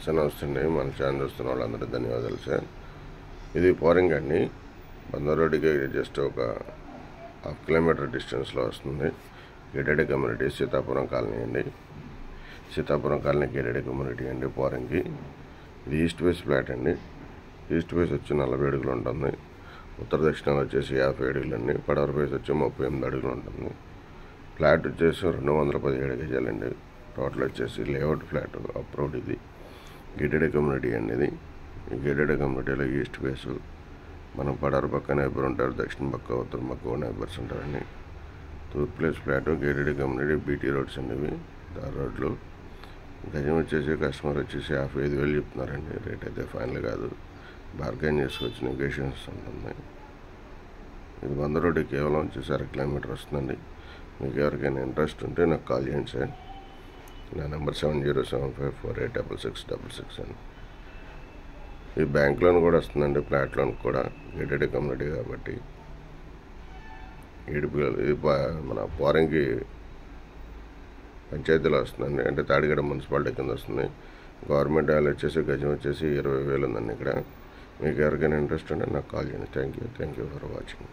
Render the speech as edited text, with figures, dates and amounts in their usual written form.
Sir నమస్తే అండి. మన ఛానల్ చూస్తున్న వాళ్ళందరూ ధన్యవాదాలు సార్. ఇది పోరింగ్ అండి. బందర్ రోడ్డుకి జస్ట్ ఒక 1/2 కిలోమీటర్ డిస్టెన్స్లో వస్తుంది. గేటెడ్ కమ్యూనిటీ సీతాపురం కాలనీ అండి. సీతాపురం కాలనీ గేటెడ్ కమ్యూనిటీ అండి పోరింగ్కి. ఇది ఈస్ట్ ఫేస్ ఫ్లాట్ అండి. ఈస్ట్ ఫేస్ వచ్చి 40 అడుగులు ఉంటుంది. ఉత్తర దక్షిణాలు వచ్చేసి 50 అడుగులు అండి. పడవర ఫేస్ వచ్చి 38 అడుగులు ఉంటుంది. ఫ్లాట్ వచ్చేసి 217 గజాలండి. టోటల్ వచ్చేసి లేఅవుట్ ఫ్లాట్ అప్రూవ్డ్. ఇది గేటెడ్ కమ్యూనిటీ అండి. ఇది ఈ గేటెడ్ కమ్యూనిటీలో ఈస్ట్ ఫేసు మనం పడవర పక్క నైబర్ ఉంటారు, దక్షిణ పక్క ఉత్తర పక్క నైబర్స్ ఉంటారండి. తూర్పు place flat gated community BT roads అండి. ఇవి దారి రోడ్లు. గజం వచ్చేసి కస్టమర్ వచ్చేసి 55,000 చెప్తున్నారండి. రేట్ అయితే ఫైనల్ కాదు, బార్గెన్ చేసుకోవచ్చు, నెగోషియేషన్స్ ఉంటుంది. ఇది బందర్ రోడ్డు కేవలం వచ్చేసి 1/2 కిలోమీటర్ వస్తుందండి. మీకు ఎవరికైనా ఇంట్రెస్ట్ ఉంటే నాకు కాల్ చేయండి సార్. నా నెంబర్ 7075486666 అండి. ఈ బ్యాంక్ లోన్ కూడా వస్తుందండి, ఫ్లాట్ లోన్ కూడా. గేటెడ్ కమ్యూనిటీ కాబట్టి ఇది మన పోరంగి పంచాయతీలో వస్తుందండి. అంటే తాడిగడ మున్సిపాలిటీ కింద వస్తుంది. గవర్నమెంట్ వాళ్ళు వచ్చేసి గజం వచ్చేసి 20,000 ఉందండి ఇక్కడ. మీకు ఎవరికైనా ఇంట్రెస్ట్ ఉంటే నాకు కాల్ చేయండి. Thank you for watching.